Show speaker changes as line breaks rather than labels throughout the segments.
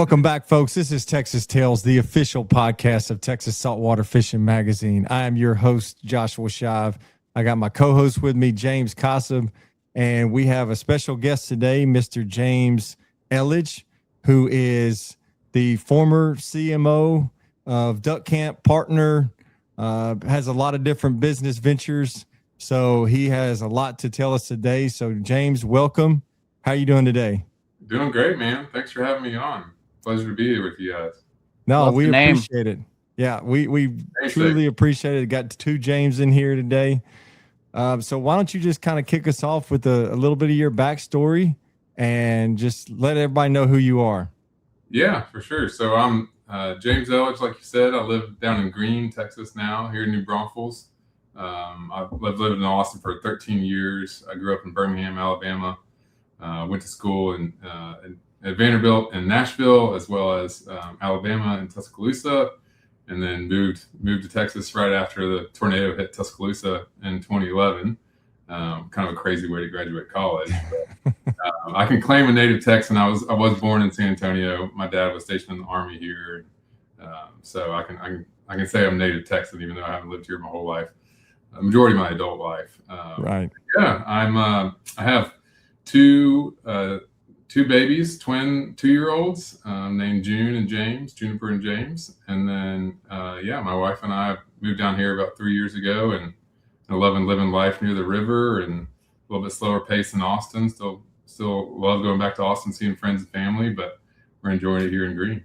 Welcome back, folks. This is Texas Tales, the official podcast of Texas Saltwater Fishing Magazine. I am your host, Joshua Shive. I got my co-host with me, James Cossum, and we have a special guest today, Mr. James Elledge, who is the former CMO of Duck Camp, partner, has a lot of different business ventures. So he has a lot to tell us today. So James, welcome. How are you doing today?
Doing great, man. Thanks for having me on. Pleasure to be here with you guys.
No, we appreciate it. Yeah, we truly appreciate it. Got two James in here today. So why don't you just kind of kick us off with a little bit of your backstory and just let everybody know who you are.
Yeah, for sure. So I'm James Elledge, like you said. I live down in Green, Texas now, here in New Braunfels. I've lived in Austin for 13 years. I grew up in Birmingham, Alabama. Went to school at Vanderbilt in Nashville, as well as Alabama and Tuscaloosa, and then moved to Texas right after the tornado hit Tuscaloosa in 2011. Kind of a crazy way to graduate college. But, I can claim a native Texan. I was born in San Antonio. My dad was stationed in the Army here, so I can say I'm native Texan, even though I haven't lived here my whole life, the majority of my adult life.
Right.
Yeah, I have two babies, twin 2-year-olds, named Juniper and James. And then, my wife and I moved down here about 3 years ago, and I love living life near the river and a little bit slower pace in Austin. Still love going back to Austin, seeing friends and family, but we're enjoying it here in Green.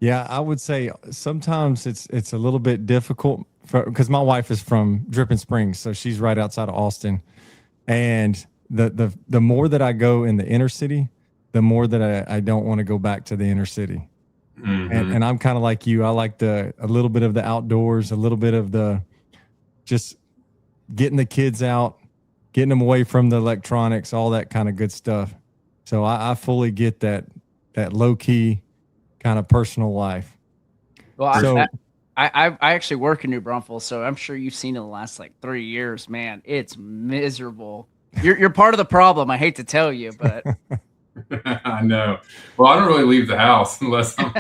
Yeah, I would say sometimes it's a little bit difficult because my wife is from Dripping Springs, so she's right outside of Austin. And the more that I go in the inner city, the more that I don't want to go back to the inner city. Mm-hmm. And I'm kind of like you. I like a little bit of the outdoors, a little bit of the just getting the kids out, getting them away from the electronics, all that kind of good stuff. So I fully get that low key kind of personal life.
Well, I actually work in New Braunfels, so I'm sure you've seen it in the last 3 years. Man, it's miserable. You're part of the problem. I hate to tell you, but
I know. Well, I don't really leave the house unless I'm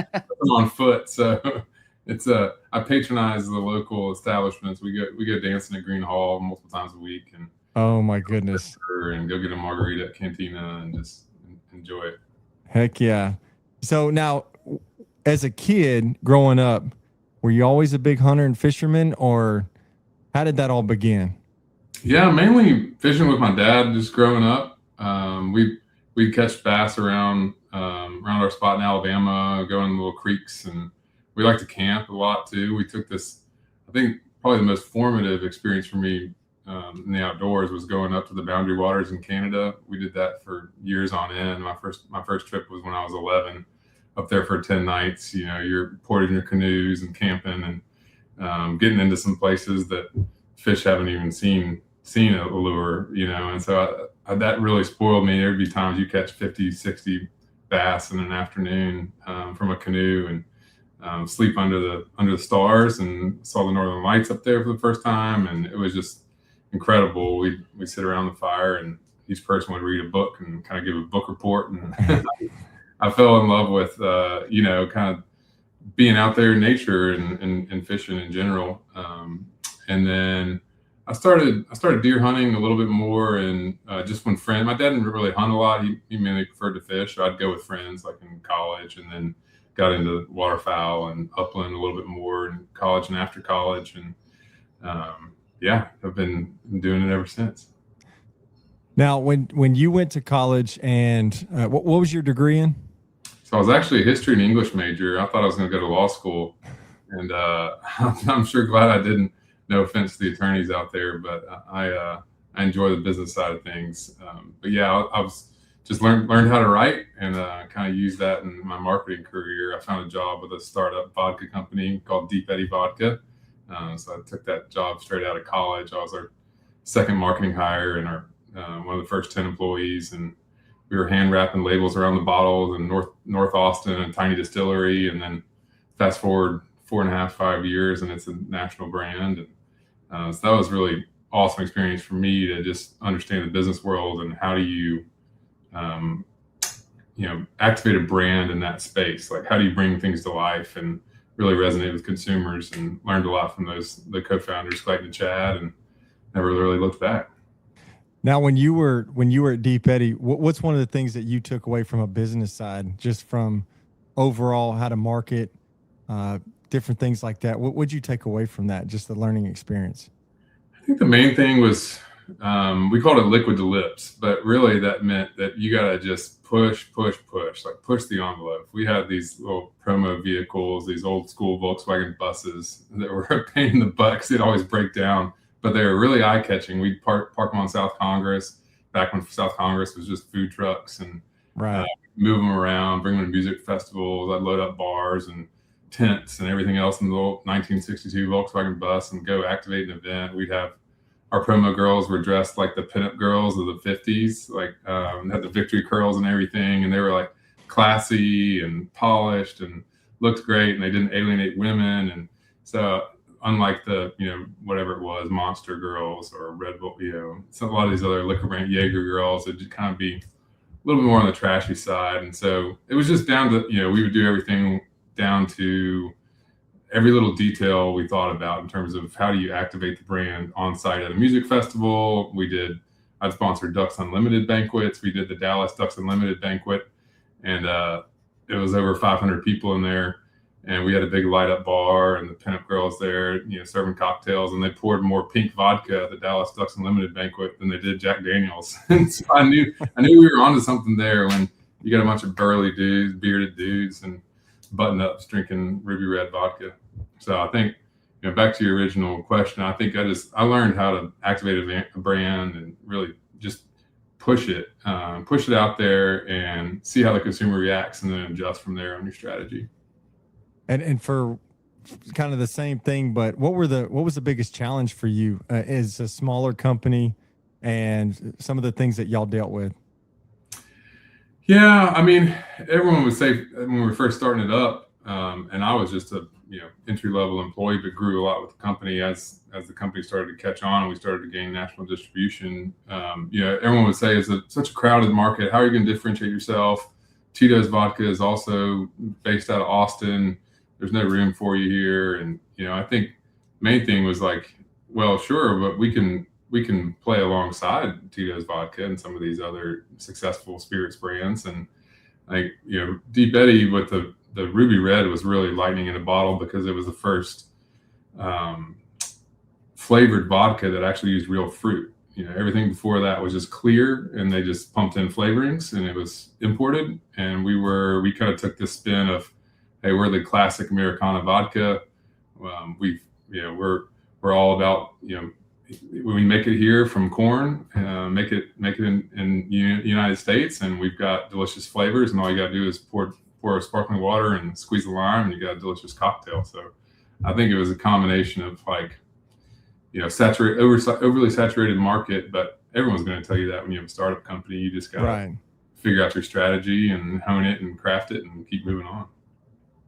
on foot. So it's I patronize the local establishments. We go dancing at Green Hall multiple times a week, and
oh my goodness,
and go get a margarita at Cantina and just enjoy it.
Heck yeah! So now, as a kid growing up, were you always a big hunter and fisherman, or how did that all begin?
Yeah, mainly fishing with my dad. Just growing up, we'd catch bass around our spot in Alabama, go in little creeks, and we like to camp a lot too. We took this, I think, probably the most formative experience for me in the outdoors was going up to the Boundary Waters in Canada. We did that for years on end. My first trip was when I was 11, up there for 10 nights. You know, you're porting your canoes and camping and getting into some places that fish haven't even seen a lure, you know, and so that really spoiled me. There'd be times you catch 50, 60 bass in an afternoon from a canoe and sleep under the stars, and saw the northern lights up there for the first time, and it was just incredible. We'd sit around the fire, and each person would read a book and kind of give a book report, and I fell in love with kind of being out there in nature and fishing in general, and then I started deer hunting a little bit more, and just when friends. My dad didn't really hunt a lot. He mainly preferred to fish. So I'd go with friends, like in college, and then got into waterfowl and upland a little bit more in college and after college, and I've been doing it ever since.
Now, when you went to college, and what was your degree in?
So I was actually a history and English major. I thought I was going to go to law school, and I'm sure glad I didn't. No offense to the attorneys out there, but I enjoy the business side of things. But yeah, I was just learned how to write, and kind of used that in my marketing career. I found a job with a startup vodka company called Deep Eddy Vodka. So I took that job straight out of college. I was our second marketing hire and one of the first 10 employees, and we were hand wrapping labels around the bottles in North Austin, a tiny distillery, and then fast forward 4.5-5 years, and it's a national brand. And so that was really awesome experience for me to just understand the business world and how do you activate a brand in that space. Like, how do you bring things to life and really resonate with consumers? And learned a lot from the co-founders, Clayton and Chad, and never really looked back.
Now, when you were at Deep Eddy, what's one of the things that you took away from a business side, just from overall how to market, different things like that? What would you take away from that, just the learning experience?
I think the main thing was, we called it liquid to lips, but really that meant that you got to just push, like push the envelope. We had these little promo vehicles, these old school Volkswagen buses that were a pain in the butt because they'd always break down, but they were really eye catching. We'd park them on South Congress back when South Congress was just food trucks, and
Right.
move them around, bring them to music festivals. I'd load up bars and tents and everything else in the little 1962 Volkswagen bus and go activate an event. We'd have our promo girls were dressed like the pinup girls of the 50s, like had the victory curls and everything. And they were like classy and polished and looked great, and they didn't alienate women. And so unlike the, whatever it was, Monster Girls or Red Bull, so a lot of these other liquor brand Jaeger girls, it'd just kind of be a little bit more on the trashy side. And so it was just down to, we would do everything down to every little detail we thought about in terms of how do you activate the brand on site at a music festival. I'd sponsored Ducks Unlimited banquets. We did the Dallas Ducks Unlimited banquet, and it was over 500 people in there. And we had a big light up bar and the pinup girls there, serving cocktails, and they poured more pink vodka at the Dallas Ducks Unlimited banquet than they did Jack Daniels. And so I knew we were onto something there when you got a bunch of burly dudes, bearded dudes, and button ups drinking Ruby Red vodka. So I think, back to your original question, I think I learned how to activate a brand and really just push it out there and see how the consumer reacts, and then adjust from there on your strategy.
And for kind of the same thing, but what was the biggest challenge for you as a smaller company, and some of the things that y'all dealt with?
Yeah, I mean, everyone would say when we were first starting it up, and I was just a entry-level employee, but grew a lot with the company as the company started to catch on and we started to gain national distribution. Everyone would say, it's such a crowded market. How are you going to differentiate yourself? Tito's Vodka is also based out of Austin. There's no room for you here. And, I think main thing was like, well, sure, but we can play alongside Tito's Vodka and some of these other successful spirits brands. And like, Deep Eddy with the Ruby Red was really lightning in a bottle, because it was the first flavored vodka that actually used real fruit. Everything before that was just clear, and they just pumped in flavorings, and it was imported. And we kind of took this spin of, hey, we're the classic Americana vodka. We're all about, when we make it here from corn, make it in United States, and we've got delicious flavors, and all you got to do is pour sparkling water and squeeze a lime, and you got a delicious cocktail. So I think it was a combination of like, overly saturated market, but everyone's going to tell you that when you have a startup company. You just got to figure out your strategy and hone it and craft it and keep moving on.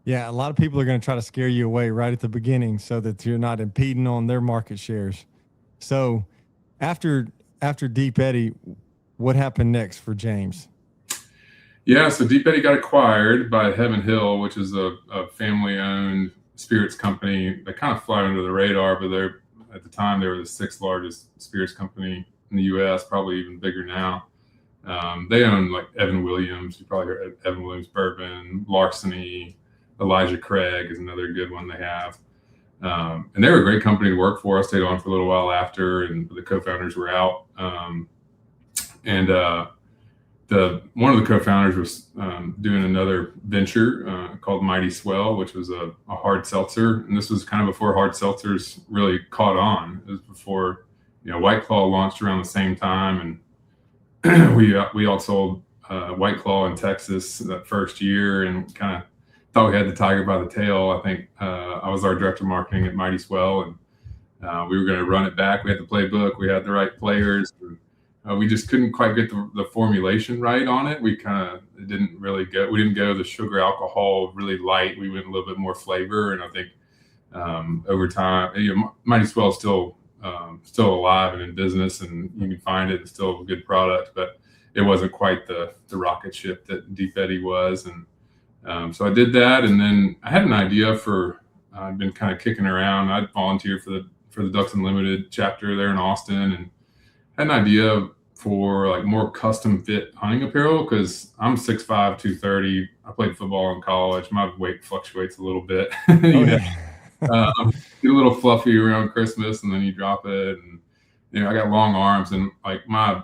Yeah, a lot of people are going to try to scare you away right at the beginning so that you're not impeding on their market shares. So after Deep Eddy, what happened next for James?
Yeah, so Deep Eddy got acquired by Heaven Hill, which is a family-owned spirits company. They kind of fly under the radar, but at the time they were the 6th largest spirits company in the U.S., probably even bigger now. They own like Evan Williams. You probably heard Evan Williams bourbon, Larceny, Elijah Craig is another good one they have. And they were a great company to work for. I stayed on for a little while after, and the co-founders were out. One of the co-founders was doing another venture called Mighty Swell, which was a hard seltzer. And this was kind of before hard seltzers really caught on. It was before, White Claw launched around the same time. And we all sold White Claw in Texas that first year, and kind of thought we had the tiger by the tail. I think I was our director of marketing at Mighty Swell, and we were going to run it back. We had the playbook. We had the right players. We just couldn't quite get the formulation right on it. We didn't go the sugar alcohol really light. We went a little bit more flavor. And I think over time, Mighty Swell is still alive and in business, and you can find it. It's still a good product, but it wasn't quite the rocket ship that Deep Eddy was. And so I did that. And then I had an idea for, I've been kind of kicking around. I'd volunteered for the Ducks Unlimited chapter there in Austin, and had an idea for like more custom fit hunting apparel, because I'm 6'5", 230. I played football in college. My weight fluctuates a little bit. Get a little fluffy around Christmas, and then you drop it. And I got long arms, and like my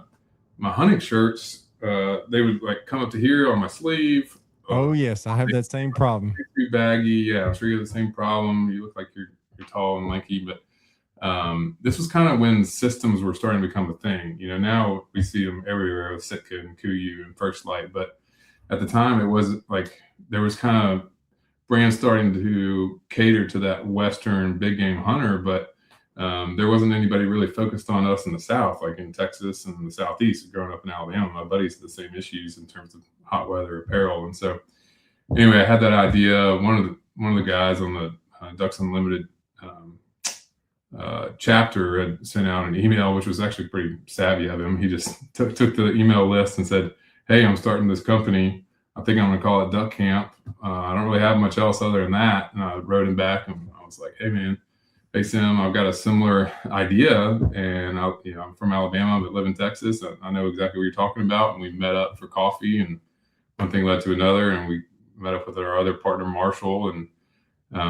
hunting shirts, they would like come up to here on my sleeve.
Oh yes, I have that same problem.
Too baggy. Yeah, I'm sure you have the same problem. You look like you're tall and lanky, but this was kind of when systems were starting to become a thing. Now we see them everywhere with Sitka and Kuiu and First Light, but at the time it was like there was kind of brands starting to cater to that Western big game hunter, but there wasn't anybody really focused on us in the South, like in Texas and the Southeast. Growing up in Alabama, my buddies had the same issues in terms of hot weather apparel. And so anyway, I had that idea. One of the guys on the Ducks Unlimited chapter had sent out an email, which was actually pretty savvy of him. He just took the email list and said, "Hey, I'm starting this company. I think I'm going to call it Duck Camp. I don't really have much else other than that." And I wrote him back, and I was like, "Hey, man, hey, Sim, I've got a similar idea, and I'm from Alabama, but live in Texas. I know exactly what you're talking about." And we met up for coffee, and one thing led to another, and we met up with our other partner, Marshall, and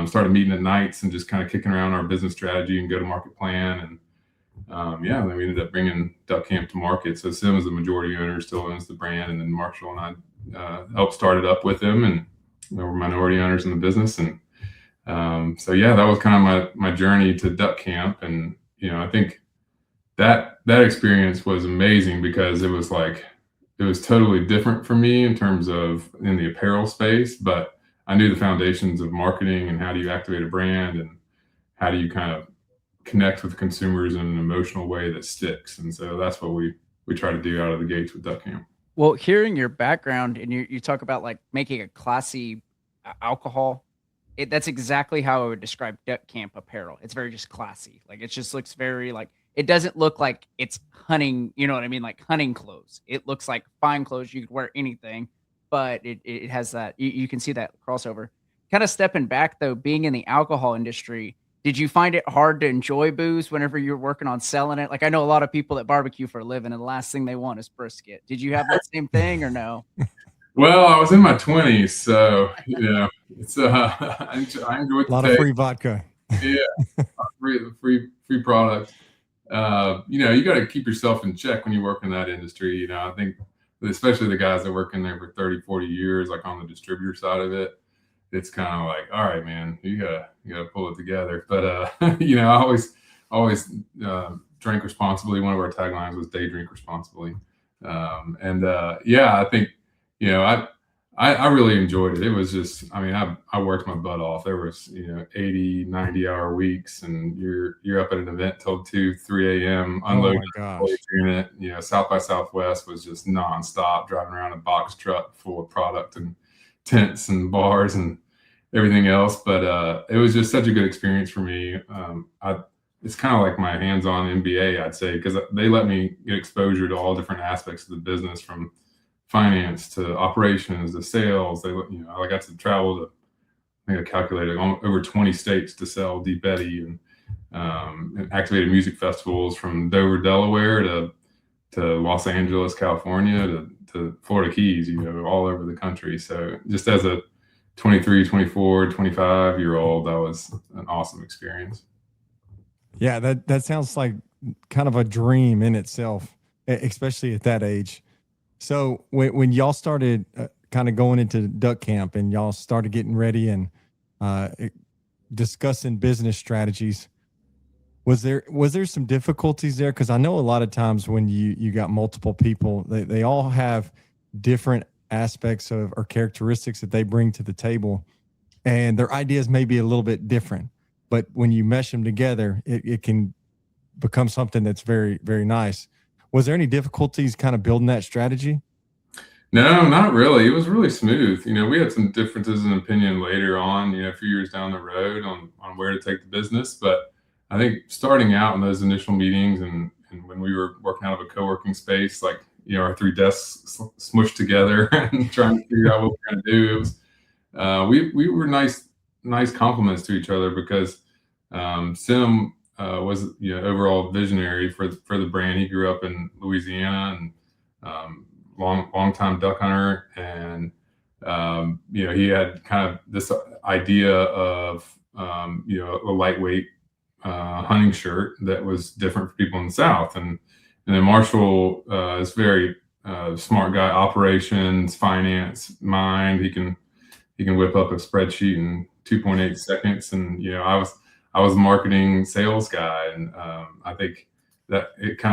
started meeting at nights and just kind of kicking around our business strategy and go-to-market plan. And then we ended up bringing Duck Camp to market. So Sim is the majority owner, still owns the brand, and then Marshall and I helped start it up with him, and we're minority owners in the business. And that was kind of my journey to Duck Camp. And I think that experience was amazing, because it was totally different for me in terms of in the apparel space, but I knew the foundations of marketing and how do you activate a brand and how do you kind of connect with consumers in an emotional way that sticks. And so that's what we try to do out of the gates with Duck Camp.
Well, hearing your background, and you talk about like making a classy alcohol, that's exactly how I would describe Duck Camp apparel. It's very just classy. Like, it just looks very like, it doesn't look like it's hunting, you know what I mean? Like hunting clothes. It looks like fine clothes. You could wear anything, but it has that, you can see that crossover. Kind of stepping back though, being in the alcohol industry, did you find it hard to enjoy booze whenever you're working on selling it? Like, I know a lot of people that barbecue for a living, and the last thing they want is brisket. Did you have that same thing or no?
Well, I was in my 20s, so it's I enjoyed
a lot of free vodka.
Yeah, free product. You got to keep yourself in check when you work in that industry. I think especially the guys that work in there for 30, 40 years, like on the distributor side of it, it's kind of like, all right, man, you gotta pull it together. But I always drank responsibly. One of our taglines was "Day Drink Responsibly." I think I really enjoyed it. It was just, I worked my butt off. There was 80, 90-hour weeks, and you're up at an event till 2, 3 a.m. unloading unit. South by Southwest was just nonstop, driving around a box truck full of product and tents and bars and everything else. But it was just such a good experience for me. It's kind of like my hands-on MBA, I'd say, because they let me get exposure to all different aspects of the business, from finance to operations to sales. I got to travel to, I think I calculated, over 20 states to sell Deep Eddy, and activated music festivals from Dover, Delaware to Los Angeles, California to Florida Keys, all over the country. So just as a 23, 24, 25-year-old, that was an awesome experience.
Yeah, that sounds like kind of a dream in itself, especially at that age. So when y'all started kind of going into Duck Camp and y'all started getting ready and discussing business strategies, was there some difficulties there? Because I know a lot of times when you got multiple people, they all have different aspects of or characteristics that they bring to the table, and their ideas may be a little bit different. But when you mesh them together, it can become something that's very, very nice. Was there any difficulties kind of building that strategy?
No, not really. It was really smooth. We had some differences in opinion later on, a few years down the road on where to take the business. But I think starting out in those initial meetings and when we were working out of a co-working space, like our three desks smushed together and trying to figure out what we're going to do. It was we were nice compliments to each other because Sim was overall visionary for the brand. He grew up in Louisiana and long time duck hunter, and he had kind of this idea of a lightweight hunting shirt that was different for people in the South, and then Marshall is very smart guy, operations, finance mind. He can whip up a spreadsheet in 2.8 seconds, and I was a marketing sales guy, and I think that it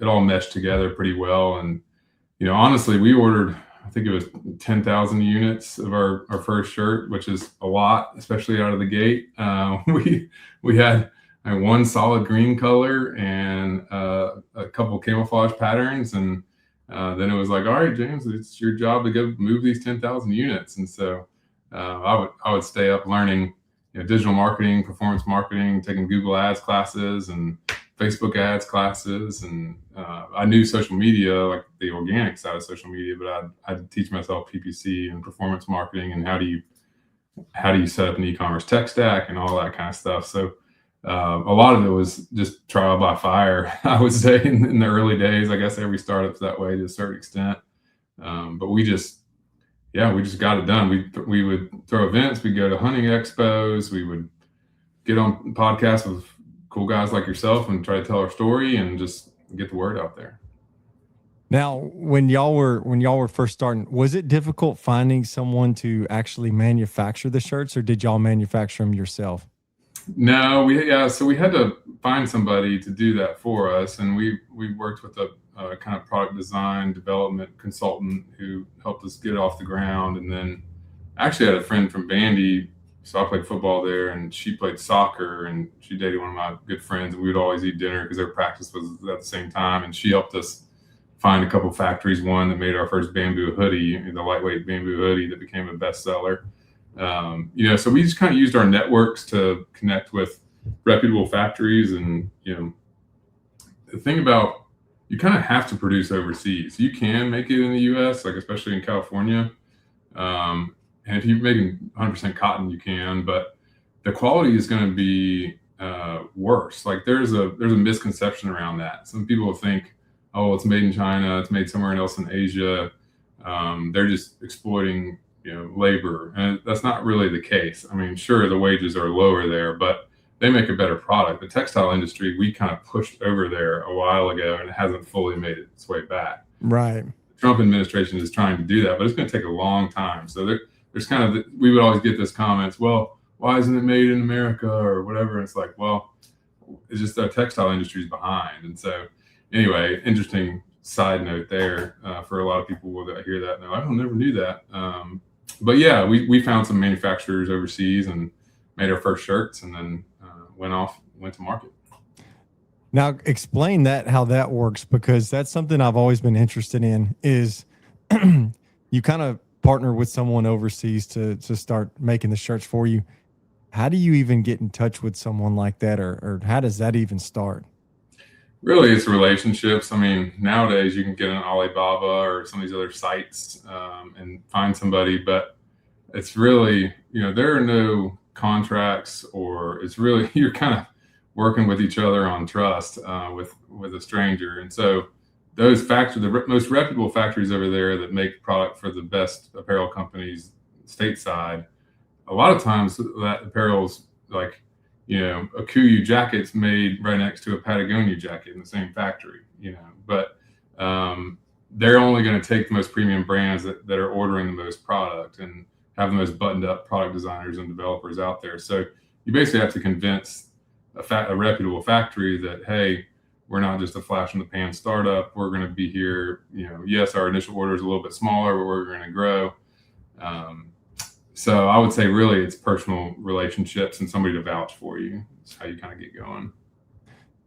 all meshed together pretty well. And honestly, we ordered, I think it was 10,000 units of our first shirt, which is a lot, especially out of the gate. We had one solid green color and a couple of camouflage patterns, and then it was like, all right, James, it's your job to go move these 10,000 units. And so I would stay up learning digital marketing, performance marketing, taking Google Ads classes and Facebook ads classes, and I knew social media, like the organic side of social media, but I'd teach myself PPC and performance marketing and how do you set up an e-commerce tech stack and all that kind of stuff. So a lot of it was just trial by fire, I would say, in the early days. I guess every startup's that way to a certain extent, but we just got it done. We would throw events, we'd go to hunting expos, we would get on podcasts with cool guys like yourself and try to tell our story and just get the word out there.
Now, when y'all were first starting, was it difficult finding someone to actually manufacture the shirts, or did y'all manufacture them yourself?
No, so we had to find somebody to do that for us, and we worked with a kind of product design development consultant who helped us get it off the ground. And then actually had a friend from Vandy. So I played football there, and she played soccer, and she dated one of my good friends, and we would always eat dinner because their practice was at the same time. And she helped us find a couple factories, one that made our first bamboo hoodie, the lightweight bamboo hoodie that became a bestseller. So we just kind of used our networks to connect with reputable factories. And, the thing about, you kind of have to produce overseas. You can make it in the US, like especially in California. And if you're making 100% cotton, you can, but the quality is going to be worse. Like there's a misconception around that. Some people think, oh, it's made in China, it's made somewhere else in Asia. They're just exploiting labor, and that's not really the case. I mean, sure, the wages are lower there, but they make a better product. The textile industry, we kind of pushed over there a while ago, and it hasn't fully made its way back.
Right.
The Trump administration is trying to do that, but it's going to take a long time. So there's kind of we would always get this comments, well, why isn't it made in America or whatever? And it's like, well, it's just the textile industry is behind. And so anyway, interesting side note there for a lot of people that hear that. No, I never knew that. But yeah, we found some manufacturers overseas and made our first shirts, and then went to market.
Now explain how that works, because that's something I've always been interested in, is you kind of partner with someone overseas to start making the shirts for you. How do you even get in touch with someone like that, or how does that even start?
Really, it's relationships. I mean, nowadays you can get on Alibaba or some of these other sites and find somebody, but it's really, there are no contracts, or it's really, you're kind of working with each other on trust with a stranger. And so those factories, the most reputable factories over there that make product for the best apparel companies stateside, a lot of times that apparel's like, a Kuyu jacket's made right next to a Patagonia jacket in the same factory, but they're only going to take the most premium brands that are ordering the most product and have the most buttoned up product designers and developers out there. So you basically have to convince a reputable factory that, hey, we're not just a flash in the pan startup. We're going to be here. Yes, our initial order is a little bit smaller, but we're going to grow. So I would say really it's personal relationships and somebody to vouch for you. That's how you kind of get going.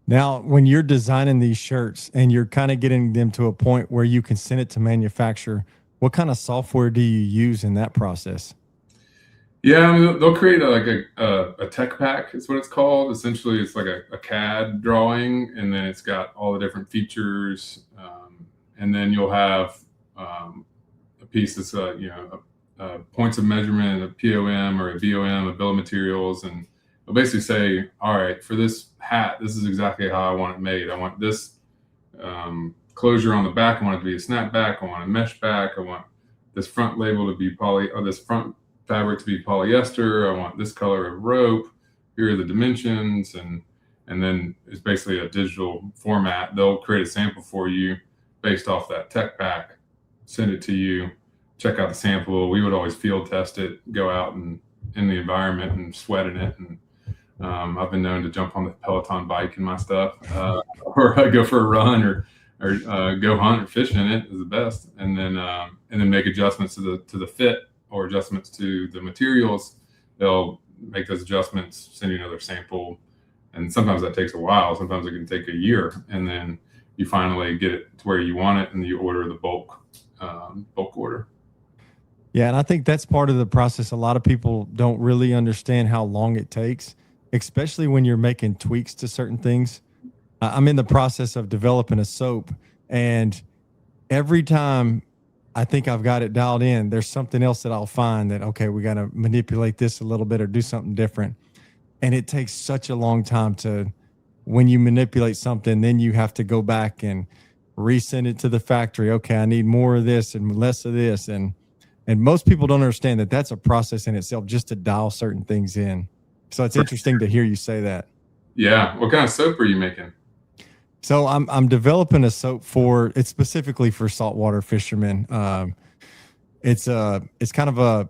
Now, when you're designing these shirts and you're kind of getting them to a point where you can send it to manufacture, what kind of software do you use in that process?
Yeah, I mean, they'll create a tech pack. It's what it's called. Essentially, it's like a CAD drawing, and then it's got all the different features, and then you'll have a piece that's points of measurement, a POM or a BOM, a bill of materials, and it'll basically say, all right, for this hat, this is exactly how I want it made. I want this closure on the back. I want it to be a snapback. I want a mesh back. I want this front label to be this front fabric to be polyester. I want this color of rope. Here are the dimensions, and then it's basically a digital format. They'll create a sample for you based off that tech pack, send it to you, check out the sample. We would always field test it, go out and in the environment and sweat in it. And I've been known to jump on the Peloton bike and my stuff, or go for a run, or go hunt or fish in it is the best. And then make adjustments to the fit or adjustments to the materials. They'll make those adjustments, send you another sample. And sometimes that takes a while. Sometimes it can take a year. And then you finally get it to where you want it, and you order the bulk order.
Yeah, and I think that's part of the process. A lot of people don't really understand how long it takes, especially when you're making tweaks to certain things. I'm in the process of developing a soap, and every time I think I've got it dialed in, there's something else that I'll find that, okay, we got to manipulate this a little bit or do something different. And it takes such a long time when you manipulate something, then you have to go back and resend it to the factory. Okay, I need more of this and less of this. And most people don't understand that that's a process in itself just to dial certain things in. So it's interesting to hear you say that.
Yeah. What kind of soap are you making?
So I'm developing a soap it's specifically for saltwater fishermen. It's kind of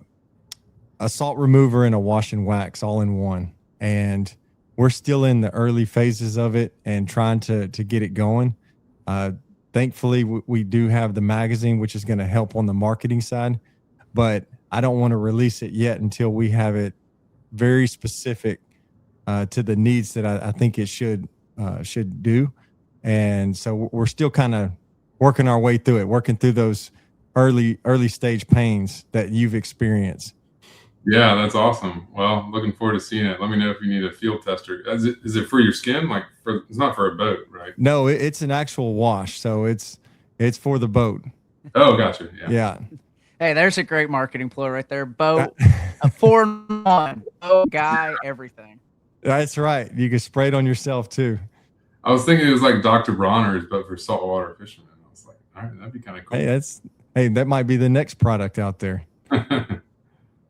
a salt remover and a wash and wax all in one. And we're still in the early phases of it and trying to get it going. Thankfully, we do have the magazine, which is going to help on the marketing side, but I don't want to release it yet until we have it very specific to the needs that I think it should do. And so we're still kind of working our way through it, working through those early stage pains that you've experienced.
Yeah, that's awesome. Well, looking forward to seeing it. Let me know if you need a field tester. Is it for your skin? It's not for a boat, right?
No, it's an actual wash. So it's for the boat.
Oh, gotcha.
Yeah.
Hey, there's a great marketing ploy right there. Boat, a 4-in-1, boat, guy, everything.
That's right. You can spray it on yourself too.
I was thinking it was like Dr. Bronner's, but for saltwater fishermen. I was like, all right, that'd be kind of cool.
Hey, that might be the next product out there.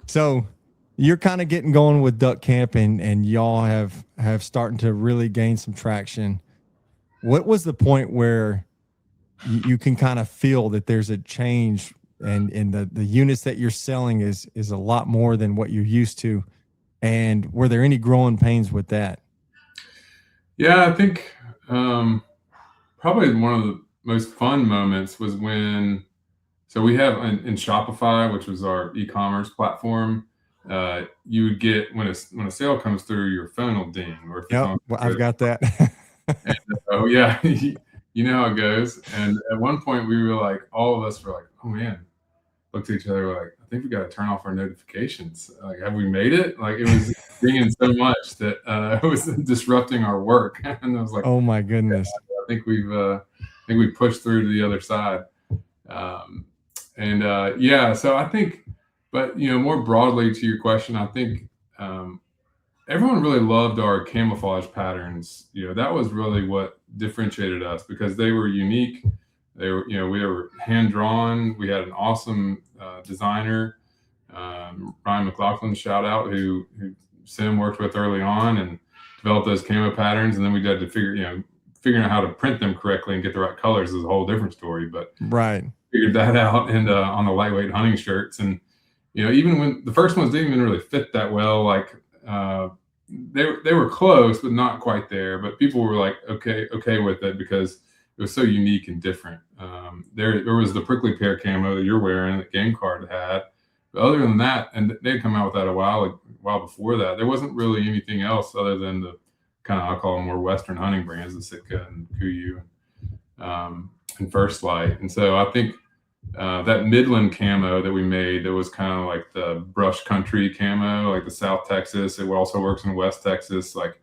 So you're kind of getting going with duck camp, and y'all have starting to really gain some traction. What was the point where you can kind of feel that there's a change and the units that you're selling is a lot more than what you're used to? And were there any growing pains with that?
Yeah, I think probably one of the most fun moments was so we have in Shopify, which was our e-commerce platform, you would get when a sale comes through, your phone will ding. Or if
well, I've got that.
And, oh yeah, you know how it goes. And at one point, we were like, all of us were like, oh man, looked at each other, we're like, I think we got to turn off our notifications. Like, have we made it? Like, it was dinging so much that it was disrupting our work. And I was like,
oh my goodness,
I think we pushed through to the other side. So I think, but more broadly to your question, I think everyone really loved our camouflage patterns. That was really what differentiated us, because they were unique. They were, we were hand drawn. We had an awesome designer, Ryan McLaughlin, shout out, who Sim worked with early on and developed those camo patterns. And then we had to figuring out how to print them correctly and get the right colors is a whole different story. But
right,
figured that out and on the lightweight hunting shirts. And even when the first ones didn't even really fit that well, like they were close but not quite there, but people were like okay with it because it was so unique and different. There was the prickly pear camo that you're wearing that Game Card had, but other than that, and they'd come out with that a while before that, there wasn't really anything else other than the kind of, I'll call them more Western hunting brands, the Sitka and Kuiu and First Light. And so I think that Midland camo that we made, that was kind of like the brush country camo, like the South Texas. It also works in West Texas. Like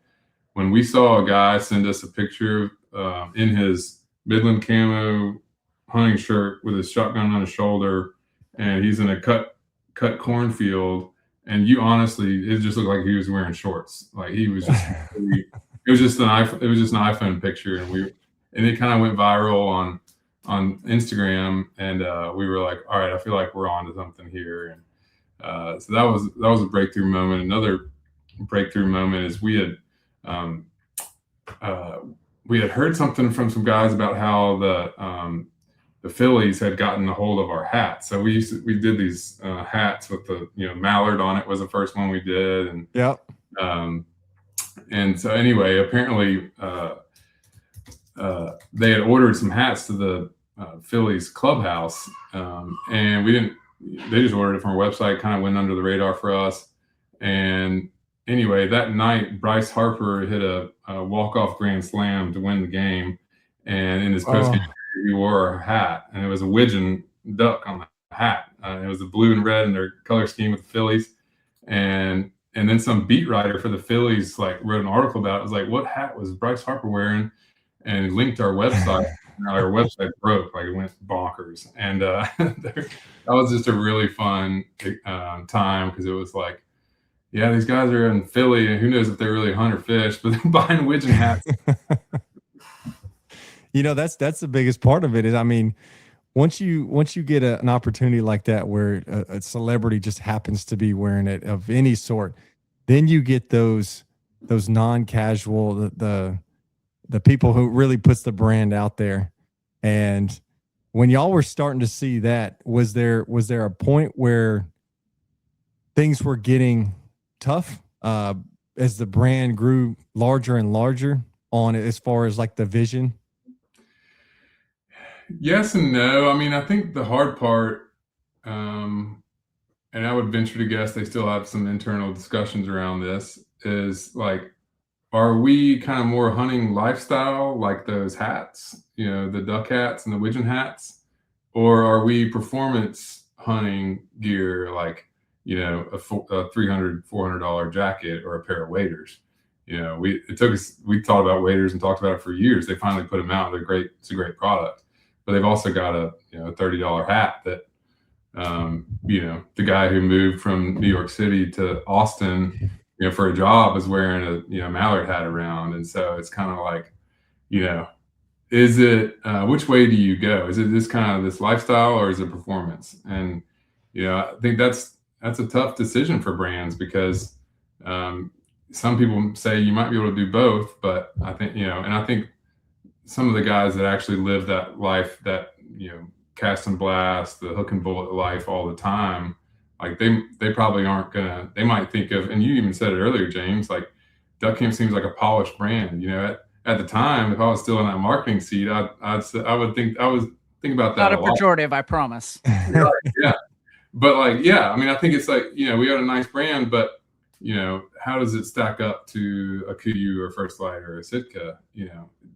when we saw a guy send us a picture in his Midland camo hunting shirt with his shotgun on his shoulder, and he's in a cut cornfield. And you honestly, it just looked like he was wearing shorts. Like he was just, it was just an iPhone. It was just an iPhone picture, and it kind of went viral on Instagram, and we were like, all right, I feel like we're on to something here. And so that was a breakthrough moment. Another breakthrough moment is um, we had heard something from some guys about how the Phillies had gotten a hold of our hats. So we did these hats with the mallard on it was the first one we did, and
Yep.
And so anyway, apparently they had ordered some hats to the Phillies clubhouse, and we didn't. They just ordered it from our website. Kind of went under the radar for us. And anyway, that night Bryce Harper hit a walk-off grand slam to win the game, and in his post game he wore a hat, and it was a widgeon duck on the hat. It was the blue and red in their color scheme with the Phillies, and then some beat writer for the Phillies wrote an article about it. It was like, what hat was Bryce Harper wearing? And linked our website. And our website broke, it went bonkers. And that was just a really fun time, because it was like, yeah, these guys are in Philly, and who knows if they really hunt or fish, but they're buying widgeon hats.
That's the biggest part of it. Is, I mean, once you get an opportunity like that where a celebrity just happens to be wearing it of any sort, then you get those non-casual, the people who really puts the brand out there. And when y'all were starting to see that, was there a point where things were getting tough as the brand grew larger and larger on it, as far as the vision?
Yes and no. I mean, I think the hard part, and I would venture to guess they still have some internal discussions around this, is are we kind of more hunting lifestyle, like those hats, the duck hats and the widgeon hats, or are we performance hunting gear, like a $300, $400 jacket or a pair of waders? We thought about waders and talked about it for years. They finally put them out. They're great. It's a great product, but they've also got a $30 hat that the guy who moved from New York City to Austin for a job is wearing a mallard hat around. And so it's kind of like, is it which way do you go? Is it this kind of this lifestyle, or is it performance? And I think that's a tough decision for brands, because some people say you might be able to do both, but I think and I think some of the guys that actually live that life, that cast and blast, the hook and bullet life all the time, they probably aren't gonna. They might think of, and you even said it earlier, James, Duck Camp seems like a polished brand. At the time, if I was still in that marketing seat, I would think about that.
Not a pejorative, I promise.
Yeah, but I mean, I think it's we got a nice brand, but how does it stack up to a Kuiu or First Light or a Sitka?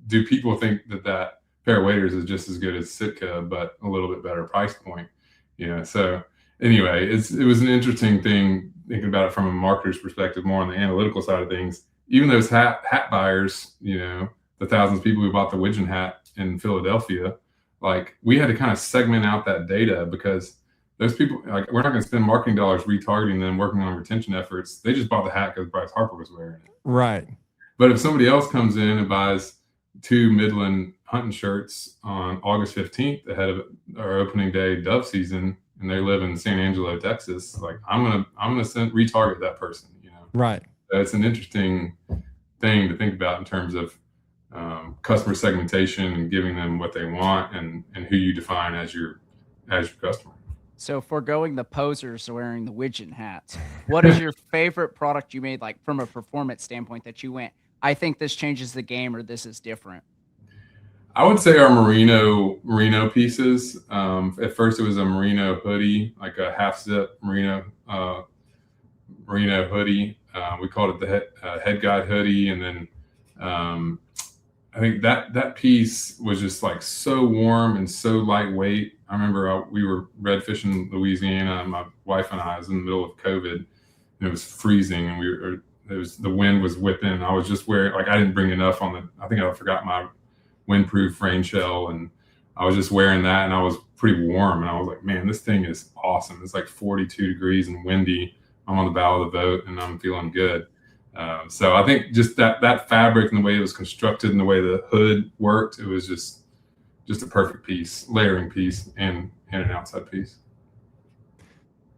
Do people think that pair of waders is just as good as Sitka, but a little bit better price point? So anyway, it was an interesting thing thinking about it from a marketer's perspective, more on the analytical side of things. Even those hat buyers, the thousands of people who bought the widgeon hat in Philadelphia, we had to kind of segment out that data, because those people, we're not going to spend marketing dollars retargeting them, working on retention efforts. They just bought the hat because Bryce Harper was wearing it.
Right.
But if somebody else comes in and buys 2 Midland hunting shirts on August 15th ahead of our opening day dove season, and they live in San Angelo, Texas, I'm gonna retarget that person.
Right.
It's an interesting thing to think about in terms of customer segmentation and giving them what they want, and who you define as your customer.
So, foregoing the posers wearing the widgeon hats, what is your favorite product you made, from a performance standpoint, that you went, I think this changes the game, or this is different?
I would say our merino pieces. At first, it was a merino hoodie, like a half zip merino hoodie. We called it the head guide hoodie, and then I think that piece was just so warm and so lightweight. I remember we were red fishing in Louisiana, and my wife and I was in the middle of COVID, and it was freezing, and the wind was whipping, and I was just wearing I didn't bring enough I think I forgot my windproof rain shell, and I was just wearing that, and I was pretty warm, and I was like, man, this thing is awesome. It's like 42 degrees and windy. I'm on the bow of the boat, and I'm feeling good. So I think just that fabric and the way it was constructed and the way the hood worked, it was just a perfect piece, layering piece, and an outside piece.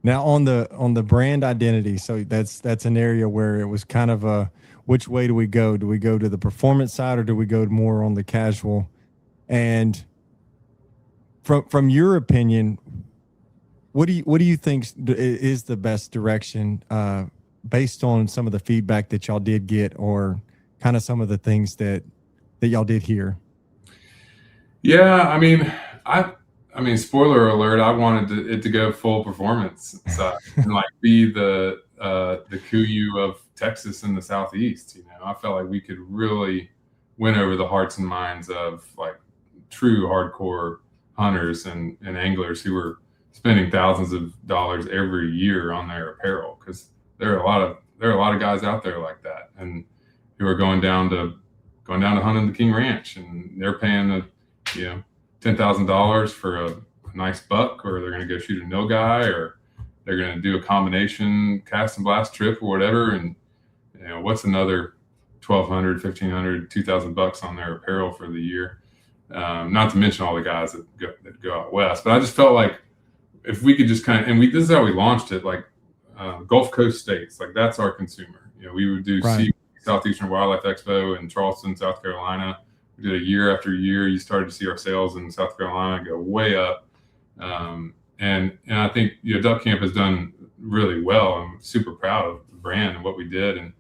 Now on the brand identity, so that's an area where it was kind of a, which way do we go? Do we go to the performance side or do we go more on the casual? And from your opinion, what do you think is the best direction, based on some of the feedback that y'all did get, or kind of some of the things that y'all did hear?
Yeah, I mean, spoiler alert, I wanted it to go full performance side and like be the Kuiu of Texas and the Southeast. You know, I felt like we could really win over the hearts and minds of like true hardcore hunters and anglers who were spending thousands of dollars every year on their apparel, because there are a lot of guys out there like that, and who are going down to hunt in the King Ranch, and they're paying $10,000 for a nice buck, or they're going to go shoot a nilgai, or they're going to do a combination cast and blast trip or whatever. And what's another 1,200, 1,500, 2,000 bucks on their apparel for the year? Not to mention all the guys that go out west. But I just felt like if we could just kind of, and this is how we launched it, like Gulf Coast states, like that's our consumer. We would do
Right.
Southeastern Wildlife Expo in Charleston, South Carolina. We did a year after year. You started to see our sales in South Carolina go way up. And I think Duck Camp has done really well. I'm super proud of the brand and what we did. And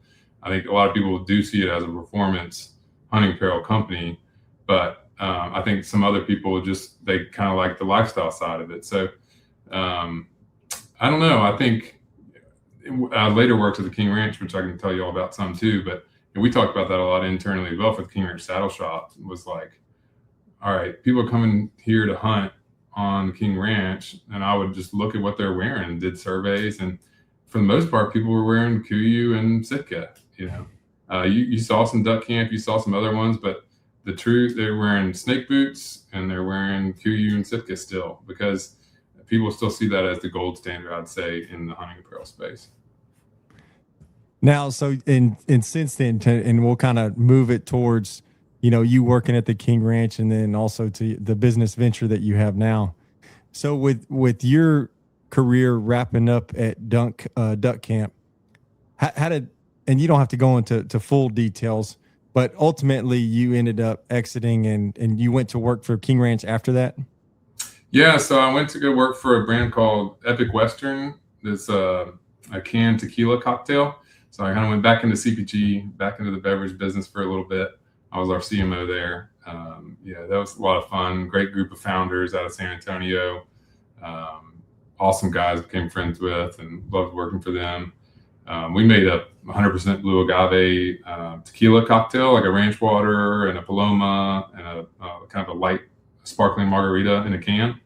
I think a lot of people do see it as a performance hunting apparel company, but I think some other people they kind of like the lifestyle side of it. So I don't know. I think I later worked at the King Ranch, which I can tell you all about some too, but we talked about that a lot internally as well for the King Ranch Saddle Shop. Was like, all right, people are coming here to hunt on the King Ranch, and I would just look at what they're wearing and did surveys, and for the most part, people were wearing Kuiu and Sitka. You saw some Duck Camp, you saw some other ones, but the truth, they're wearing snake boots and they're wearing Kuiu and Sitka still, because people still see that as the gold standard, I'd say, in the hunting apparel space.
Now, so and since then, and we'll kind of move it towards, you working at the King Ranch, and then also to the business venture that you have now. So with your career wrapping up at Duck Camp, how did, and you don't have to go into full details, but ultimately you ended up exiting and you went to work for King Ranch after that?
Yeah, so I went to go work for a brand called Epic Western. It's a canned tequila cocktail. So I kind of went back into CPG, back into the beverage business for a little bit. I was our CMO there. That was a lot of fun. Great group of founders out of San Antonio. Awesome guys, became friends with, and loved working for them. We made a 100% blue agave tequila cocktail, like a ranch water and a paloma and a kind of a light sparkling margarita in a can.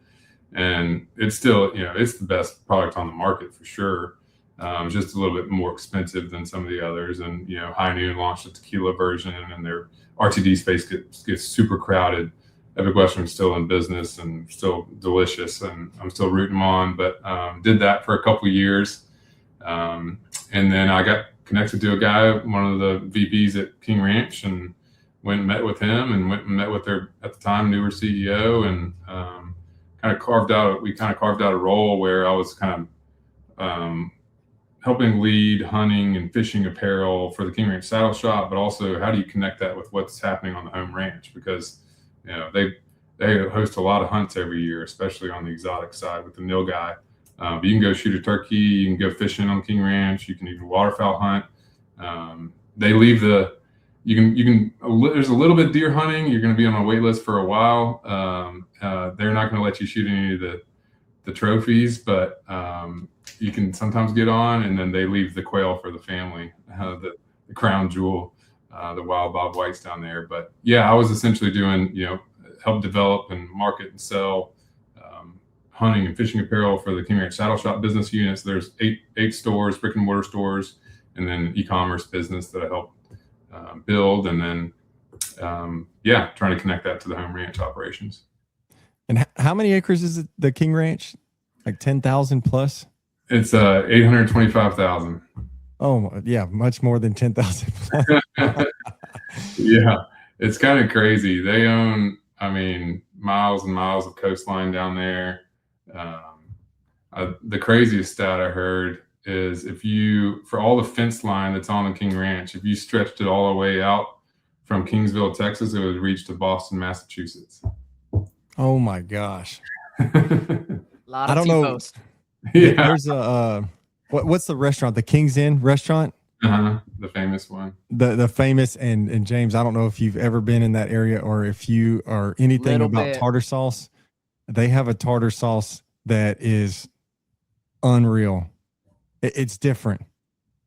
And it's still, it's the best product on the market for sure. It's just a little bit more expensive than some of the others. And, High Noon launched a tequila version, and their RTD space gets super crowded. Epic Western's still in business and still delicious, and I'm still rooting them on, but did that for a couple of years. And then I got connected to a guy, one of the VPs at King Ranch, and went and met with him, and went and met with their, at the time, newer CEO, and we carved out a role where I was kind of helping lead hunting and fishing apparel for the King Ranch Saddle Shop, but also how do you connect that with what's happening on the home ranch? Because they host a lot of hunts every year, especially on the exotic side with the nilgai. But you can go shoot a turkey, you can go fishing on King Ranch, you can even waterfowl hunt. They leave there's a little bit deer hunting. You're going to be on a wait list for a while. They're not going to let you shoot any of the trophies, but you can sometimes get on, and then they leave the quail for the family, the crown jewel, the wild bob whites down there. But yeah, I was essentially doing, help develop and market and sell hunting and fishing apparel for the King Ranch Saddle Shop business units. There's eight stores, brick and mortar stores, and then e-commerce business that I help build, and then trying to connect that to the home ranch operations.
And how many acres is it, the King Ranch? Like 10,000 plus?
It's 825,000.
Oh, yeah, much more than 10,000 plus.
Yeah, it's kind of crazy. They own, I mean, miles and miles of coastline down there. Um, the craziest stat I heard is if you, for all the fence line that's on the King Ranch, if you stretched it all the way out from Kingsville, Texas, it would reach to Boston, Massachusetts.
Oh my gosh.
A lot
I
of
don't know.
T-posts.
Yeah,
There's a what's the restaurant? The King's Inn restaurant?
the famous one.
The famous and James, I don't know if you've ever been in that area or if you are anything
Little
about
bit.
tartar sauce. They have a tartar sauce that is unreal. It's different,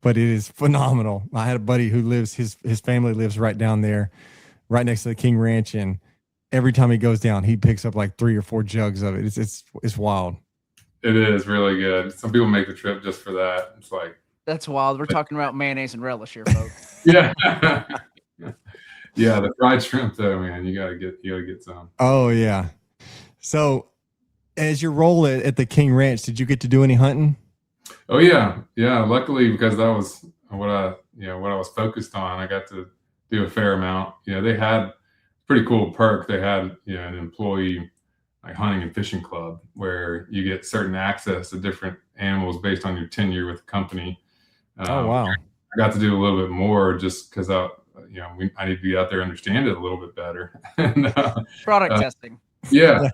but it is phenomenal. I had a buddy who lives his family lives right down there, right next to the King Ranch, and every time he goes down, he picks up like 3 or 4 jugs of it. It's wild.
It is really good. Some people make the trip just for that. It's like,
That's wild. We're talking about mayonnaise and relish here, folks.
yeah. Yeah, the fried shrimp though, man, you gotta get some.
Oh yeah. So, as your role at the King Ranch, did you get to do any hunting?
Oh yeah, yeah. Luckily, because that was what I was focused on, I got to do a fair amount. They had pretty cool perk. They had an employee like hunting and fishing club where you get certain access to different animals based on your tenure with the company.
Oh wow.
I got to do a little bit more just because I need to be out there and understand it a little bit better. And,
Product testing.
yeah.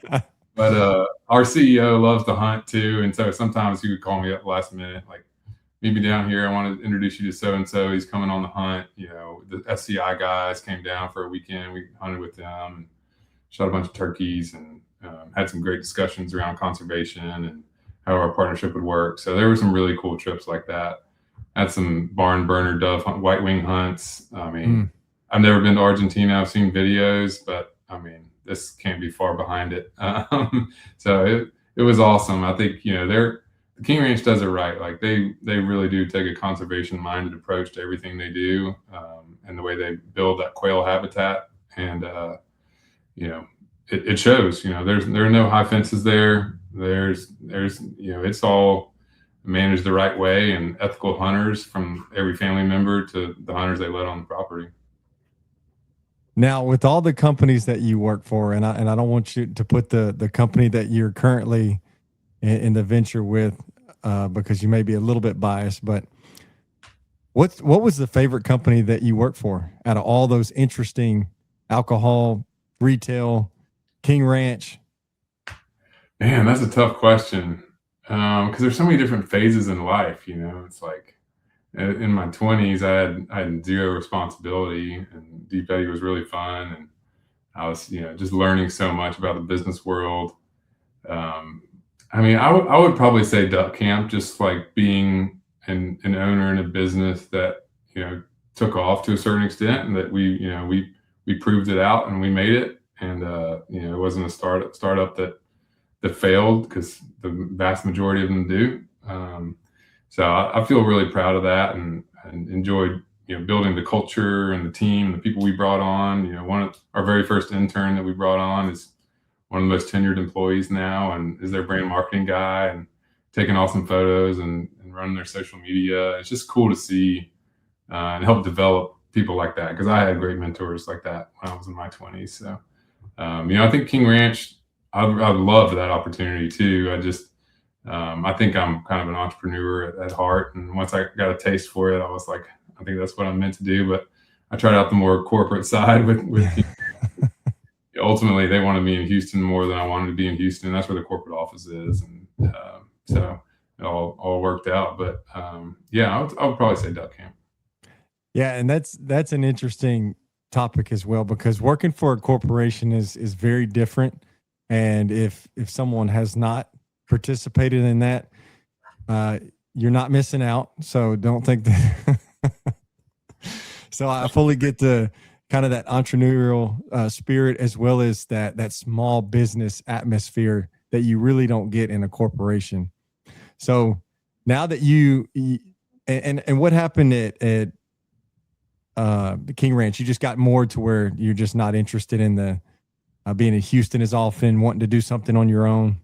But our CEO loves to hunt too, and so sometimes he would call me up last minute, like, meet me down here. I want to introduce you to so and so. He's coming on the hunt. The SCI guys came down for a weekend. We hunted with them and shot a bunch of turkeys and had some great discussions around conservation and how our partnership would work. So there were some really cool trips like that. Had some barn burner dove white wing hunts. I mean, I've never been to Argentina. I've seen videos, but I mean, this can't be far behind it. So it was awesome. I think the King Ranch does it right. Like they really do take a conservation minded approach to everything they do, and the way they build that quail habitat. And it shows. There are no high fences there. There's it's all managed the right way, and ethical hunters from every family member to the hunters they let on the property.
Now, with all the companies that you work for, and I don't want you to put the company that you're currently in the venture with, because you may be a little bit biased, but what was the favorite company that you worked for out of all those interesting alcohol, retail, King Ranch?
Man, that's a tough question, because there's so many different phases in life. It's like in my 20s, I had zero responsibility, and Deep Eddy was really fun, and I was just learning so much about the business world. I mean, I would probably say Duck Camp, just like being an owner in a business that took off to a certain extent, and that we proved it out and we made it, and it wasn't a startup that failed, because the vast majority of them do. So I feel really proud of that, and enjoyed building the culture and the team, the people we brought on. One of our very first intern that we brought on is one of the most tenured employees now, and is their brand marketing guy, and taking awesome photos and running their social media. It's just cool to see and help develop people like that, because I had great mentors like that when I was in my 20s. So I think King Ranch, I loved that opportunity too. I think I'm kind of an entrepreneur at heart, and once I got a taste for it, I was like, I think that's what I'm meant to do. But I tried out the more corporate side with ultimately they wanted me in Houston more than I wanted to be in Houston. That's where the corporate office is, and so it all worked out. But yeah, I would probably say Duck Camp.
Yeah, and that's an interesting topic as well, because working for a corporation is very different. And if someone has not participated in that, you're not missing out. So don't think that. So I fully get the kind of that entrepreneurial spirit, as well as that small business atmosphere that you really don't get in a corporation. So now that and what happened at the King Ranch, you just got more to where you're just not interested in being in Houston as often, wanting to do something on your own?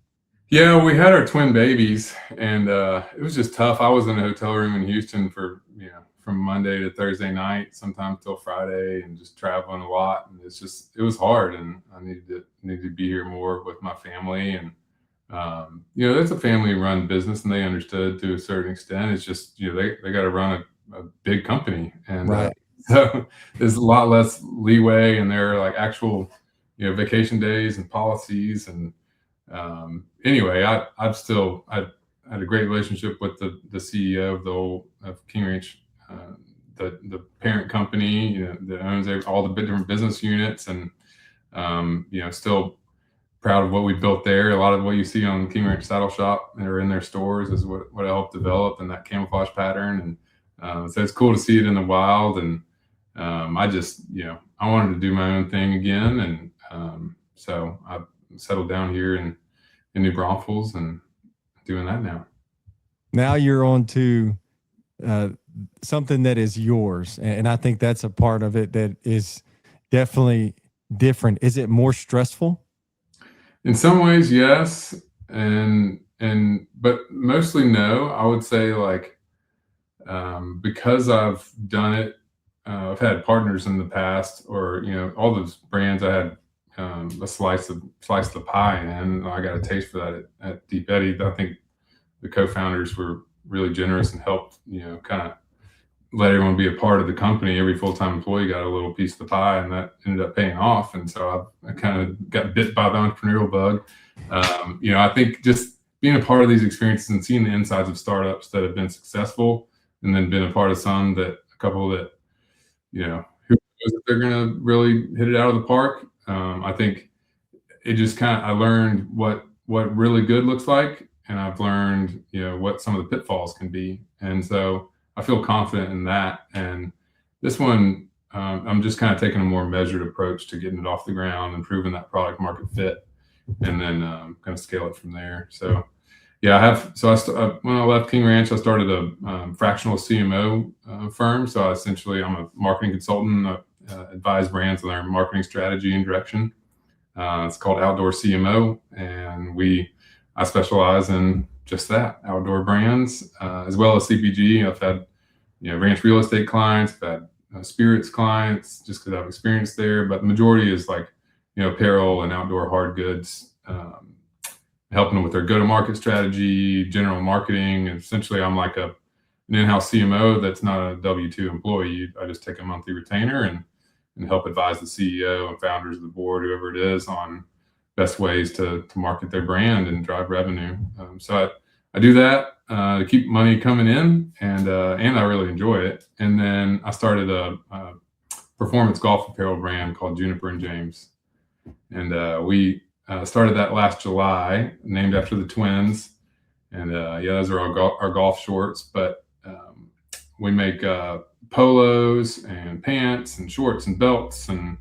Yeah, we had our twin babies, and it was just tough. I was in a hotel room in Houston for from Monday to Thursday night, sometimes till Friday, and just traveling a lot. And it was hard, and I needed to be here more with my family. And it's a family-run business, and they understood to a certain extent. It's just they got to run a big company, and
Right.
so there's a lot less leeway, and there are like actual vacation days and policies. And anyway, I had a great relationship with the CEO of King Ranch, the parent company, that owns all the different business units, and still proud of what we built there. A lot of what you see on King Ranch Saddle Shop or in their stores is what I helped develop, and that camouflage pattern. And so it's cool to see it in the wild. And I just I wanted to do my own thing again, and so I settled down here in New Braunfels and doing that now.
Now you're on to something that is yours, and I think that's a part of it that is definitely different. Is it more stressful?
In some ways, yes, and but mostly no. I would say like because I've done it, I've had partners in the past, or all those brands I had a slice of the pie in. I got a taste for that at Deep Eddy. I think the co-founders were really generous and helped kind of let everyone be a part of the company. Every full-time employee got a little piece of the pie, and that ended up paying off. And so I kind of got bit by the entrepreneurial bug. I think just being a part of these experiences and seeing the insides of startups that have been successful, and then been a part of a couple that, who knows if they're going to really hit it out of the park. I think it just I learned what really good looks like, and I've learned, what some of the pitfalls can be. And so I feel confident in that. And this one, I'm just kind of taking a more measured approach to getting it off the ground, and proving that product market fit, and then kind of scale it from there. So yeah, I have. So when I left King Ranch, I started a fractional CMO firm. So I'm a marketing consultant. I advise brands on their marketing strategy and direction. It's called Outdoor CMO, and I specialize in just that, outdoor brands, as well as CPG. I've had ranch real estate clients, I've had spirits clients, just because I've experienced there. But the majority is like apparel and outdoor hard goods, helping them with their go-to-market strategy, general marketing. And essentially, I'm like an in-house CMO that's not a W-2 employee. I just take a monthly retainer and help advise the CEO and founders of the board, whoever it is, on best ways to market their brand and drive revenue. So I do that to keep money coming in, and I really enjoy it. And then I started a performance golf apparel brand called Juniper and James, and we started that last July, named after the twins. And those are our golf shorts. But we make polos and pants and shorts and belts. And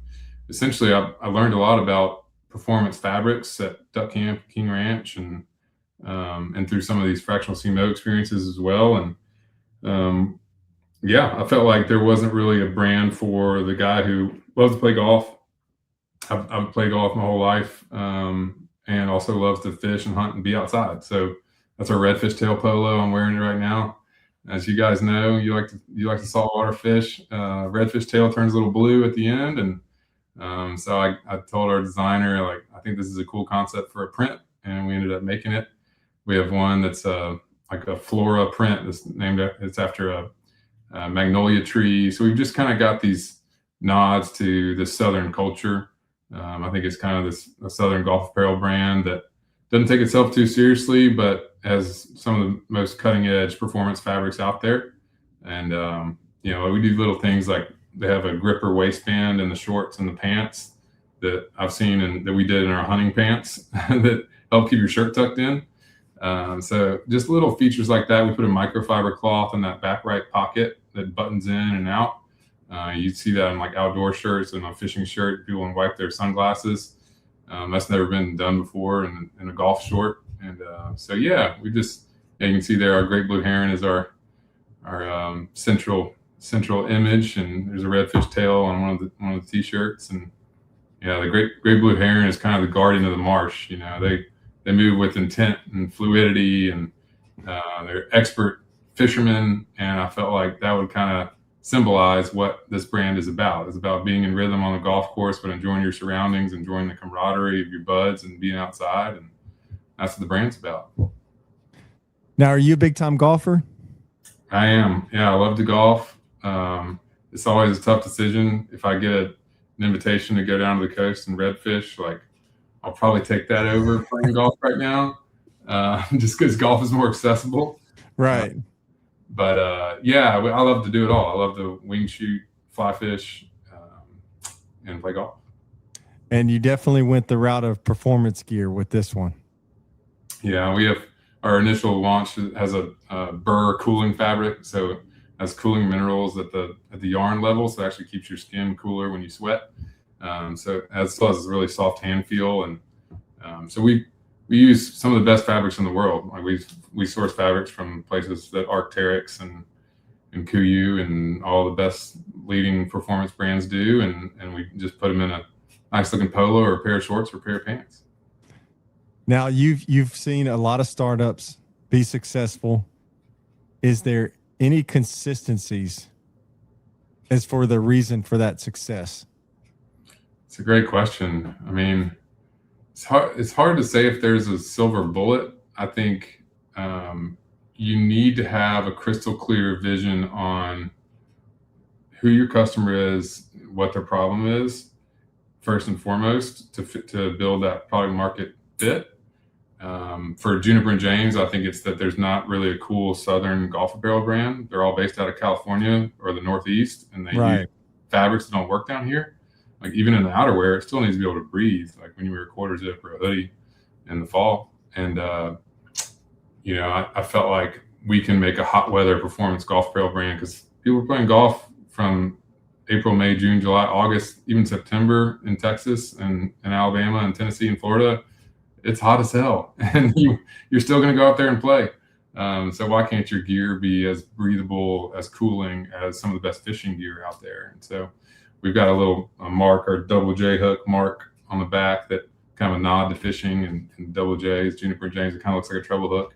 essentially, I learned a lot about performance fabrics at Duck Camp, King Ranch, and through some of these fractional CMO experiences as well. And I felt like there wasn't really a brand for the guy who loves to play golf. I've played golf my whole life, and also loves to fish and hunt and be outside. So that's our redfish tail polo. I'm wearing it right now. As you guys know, you like to saltwater fish. Redfish tail turns a little blue at the end, and so I told our designer, like, I think this is a cool concept for a print, and we ended up making it. We have one that's like a flora print. It's after a magnolia tree. So we've just kind of got these nods to the Southern culture. I think it's kind of a Southern golf apparel brand that doesn't take itself too seriously, but has some of the most cutting edge performance fabrics out there. And we do little things like they have a gripper waistband in the shorts and the pants that I've seen, and that we did in our hunting pants that help keep your shirt tucked in. So just little features like that. We put a microfiber cloth in that back right pocket that buttons in and out. You see that in like outdoor shirts and a fishing shirt. People want to wipe their sunglasses. That's never been done before in a golf short. And we just, you can see there our great blue heron is our central image, and there's a redfish tail on one of the t-shirts. And Yeah, the great blue heron is kind of the guardian of the marsh. You know, they move with intent and fluidity, and they're expert fishermen. And I felt like that would kind of symbolize what this brand is about. It's about being in rhythm on the golf course, but enjoying your surroundings, enjoying the camaraderie of your buds, and being outside. And that's what the brand's about.
Now, are you a big time golfer?
I am. Yeah, I love to golf. It's always a tough decision. If I get an invitation to go down to the coast and redfish, like I'll probably take that over playing golf right now, just because golf is more accessible.
Right.
But yeah, I love to do it all. I love to wing shoot, fly fish, and play golf.
And you definitely went the route of performance gear with this one.
Yeah, we have our initial launch has a burr cooling fabric, so it has cooling minerals at the yarn level, so it actually keeps your skin cooler when you sweat. So as well as a really soft hand feel, and so we use some of the best fabrics in the world. Like we source fabrics from places that Arc'teryx and Kuiu and all the best leading performance brands do, and we just put them in a nice looking polo or a pair of shorts or a pair of pants.
Now you've seen a lot of startups be successful. Is there any consistencies as for the reason for that success?
It's a great question. I mean, it's hard to say if there's a silver bullet. I think you need to have a crystal clear vision on who your customer is, what their problem is, first and foremost, to build that product market fit. For Juniper and James, I think it's that there's not really a cool Southern golf apparel brand. They're all based out of California or the Northeast, and they use fabrics that don't work down here. Like even in the outerwear, it still needs to be able to breathe. Like when you wear a quarter zip or a hoodie in the fall. And, I felt like we can make a hot weather performance golf apparel brand because people are playing golf from April, May, June, July, August, even September in Texas and Alabama and Tennessee and Florida. It's hot as hell, and you're still going to go out there and play. So why can't your gear be as breathable, as cooling as some of the best fishing gear out there? And so we've got a mark, or double J hook mark on the back that kind of a nod to fishing, and double J is Juniper and James. It kind of looks like a treble hook.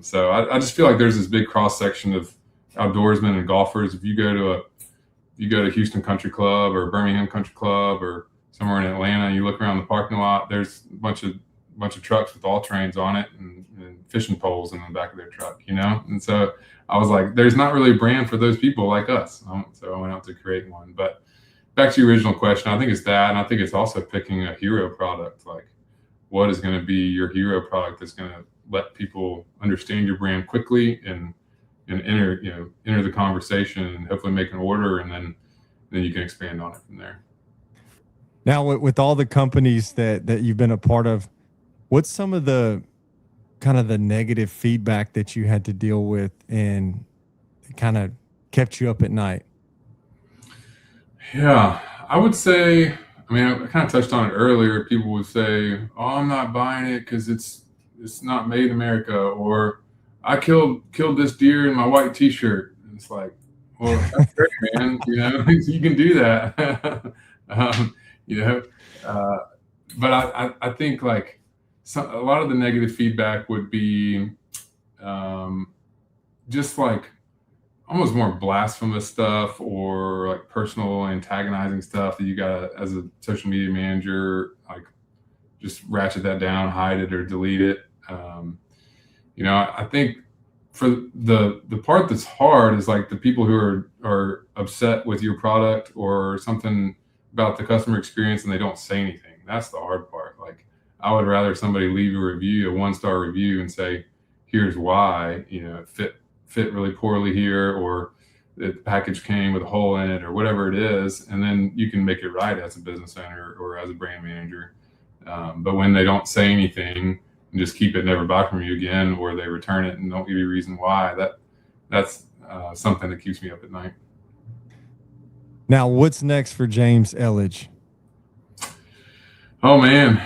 So I just feel like there's this big cross section of outdoorsmen and golfers. If you go to Houston Country Club or Birmingham Country Club or somewhere in Atlanta, and you look around the parking lot, there's a bunch of trucks with all trains on it and fishing poles in the back of their truck, And so I was like, there's not really a brand for those people like us. So I went out to create one. But back to your original question, I think it's that. And I think it's also picking a hero product. Like, what is going to be your hero product that's going to let people understand your brand quickly and enter the conversation and hopefully make an order, and then you can expand on it from there.
Now, with all the companies that you've been a part of, what's some of the kind of the negative feedback that you had to deal with and kind of kept you up at night?
Yeah, I would say, I kind of touched on it earlier. People would say, "Oh, I'm not buying it because it's not made in America," or "I killed this deer in my white T-shirt." And it's like, well, that's great, man. You can do that. But I think like a lot of the negative feedback would be just like almost more blasphemous stuff, or like personal antagonizing stuff that you got as a social media manager, like just ratchet that down, hide it, or delete it. I think for the part that's hard is like the people who are upset with your product or something about the customer experience and they don't say anything. That's the hard part. Like, I would rather somebody leave a 1-star review, and say, here's why, it fit really poorly here, or the package came with a hole in it, or whatever it is. And then you can make it right as a business owner or as a brand manager. But when they don't say anything and just keep it, never buy from you again, or they return it and don't give you a reason why, that's something that keeps me up at night.
Now, what's next for James Elledge?
Oh man,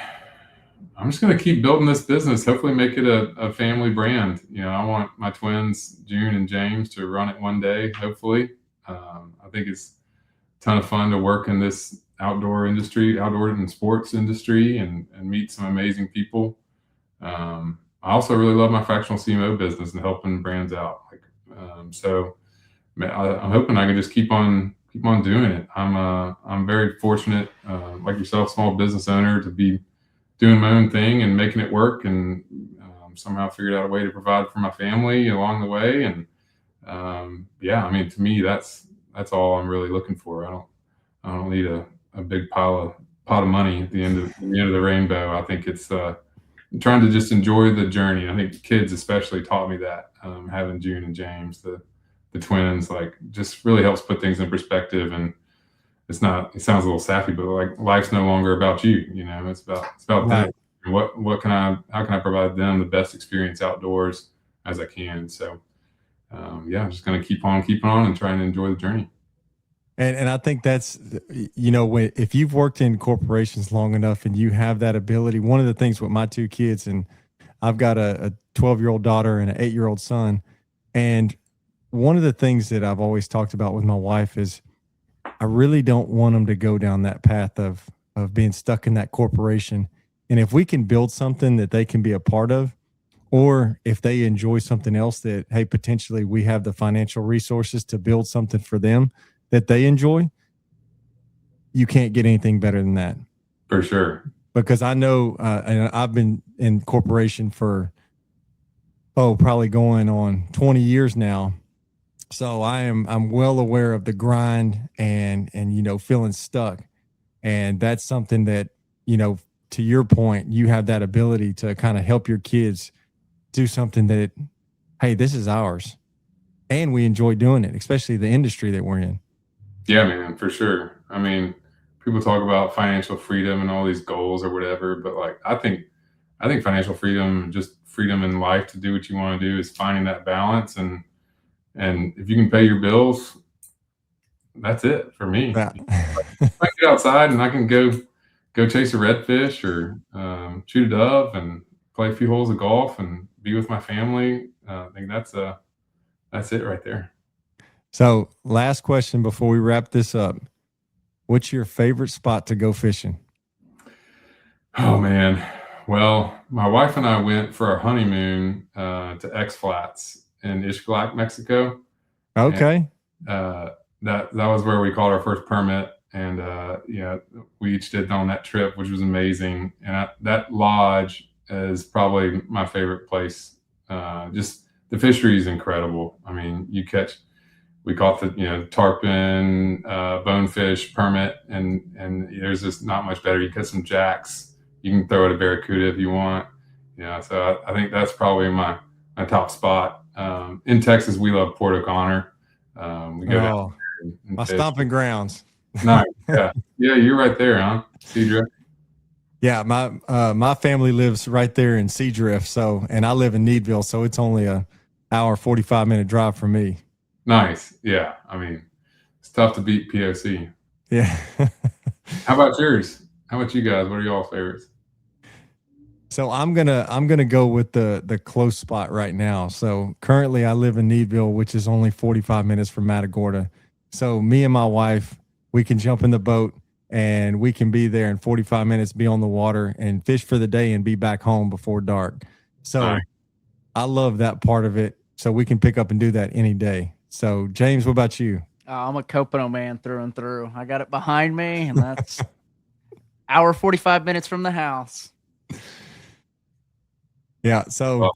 I'm just going to keep building this business. Hopefully make it a family brand. I want my twins, June and James, to run it one day, hopefully. I think it's a ton of fun to work in this outdoor and sports industry, and meet some amazing people. I also really love my fractional CMO business and helping brands out. So I'm hoping I can just keep on doing it. I'm very fortunate, like yourself, small business owner, to be doing my own thing and making it work, and somehow figured out a way to provide for my family along the way. And yeah, I mean, to me, that's all I'm really looking for. I don't need a big pot of money at the end of the rainbow. I think it's trying to just enjoy the journey. I think kids especially taught me that, having June and James, the twins, like, just really helps put things in perspective. And it sounds a little sappy, but like, life's no longer about you, it's about them. And how can I provide them the best experience outdoors as I can? So yeah, I'm just going to keep on and trying to enjoy the journey.
And I think that's, if you've worked in corporations long enough and you have that ability, one of the things with my two kids, and I've got a 12-year-old daughter and an 8-year-old son. And one of the things that I've always talked about with my wife is I really don't want them to go down that path of being stuck in that corporation. And if we can build something that they can be a part of, or if they enjoy something else that, hey, potentially we have the financial resources to build something for them that they enjoy, you can't get anything better than that.
For sure.
Because I know, and I've been in corporation for, probably going on 20 years now. So I'm well aware of the grind and feeling stuck. And that's something that, to your point, you have that ability to kind of help your kids do something that, hey, this is ours. And we enjoy doing it, especially the industry that we're in.
Yeah, man, for sure. I mean, people talk about financial freedom and all these goals or whatever, but like, I think financial freedom, just freedom in life to do what you want to do, is finding that balance. And if you can pay your bills, that's it for me.
Yeah.
If I get outside and I can go chase a redfish, or shoot a dove, and play a few holes of golf and be with my family, I think that's it right there.
So, last question before we wrap this up. What's your favorite spot to go fishing?
Oh, man. Well, my wife and I went for our honeymoon to X Flats in Ixtlac, Mexico.
Okay.
And, that was where we called our first permit. And yeah, we each did on that trip, which was amazing. And that lodge is probably my favorite place. Just the fishery is incredible. I mean, we caught the tarpon, bonefish, permit, and there's just not much better. You catch some jacks. You can throw at a barracuda if you want. So I think that's probably my top spot. In Texas, we love Port O'Connor. We go down there and
my
fish.
stomping grounds.
Nice. Yeah, you're right there, huh? Seadrift.
Yeah, my family lives right there in Seadrift. So, and I live in Needville, so it's only a hour 45-minute drive for me.
Nice. Yeah. I mean, it's tough to beat POC.
Yeah.
How about yours? How about you guys? What are y'all's favorites?
So I'm gonna go with the close spot right now. So currently I live in Needville, which is only 45 minutes from Matagorda. So me and my wife, we can jump in the boat and we can be there in 45 minutes, be on the water and fish for the day and be back home before dark. So
Nice.
I love that part of it. So we can pick up and do that any day. So James, what about you?
I'm a Copano man through and through. I got it behind me, and that's hour 45 minutes from the house.
Yeah. So,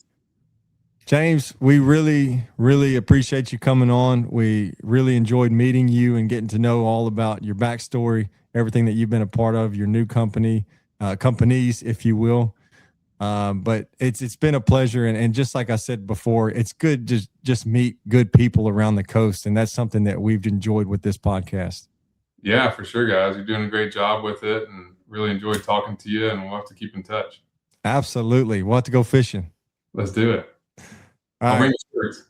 James, we really, really appreciate you coming on. We really enjoyed meeting you and getting to know all about your backstory, everything that you've been a part of, your new companies, if you will. But it's been a pleasure. And just like I said before, it's good to just meet good people around the coast. And that's something that we've enjoyed with this podcast.
Yeah, for sure, guys. You're doing a great job with it, and really enjoyed talking to you, and we'll have to keep in touch.
Absolutely. We'll have to go fishing.
Let's do it.
All
I'll bring
right.
the shirts.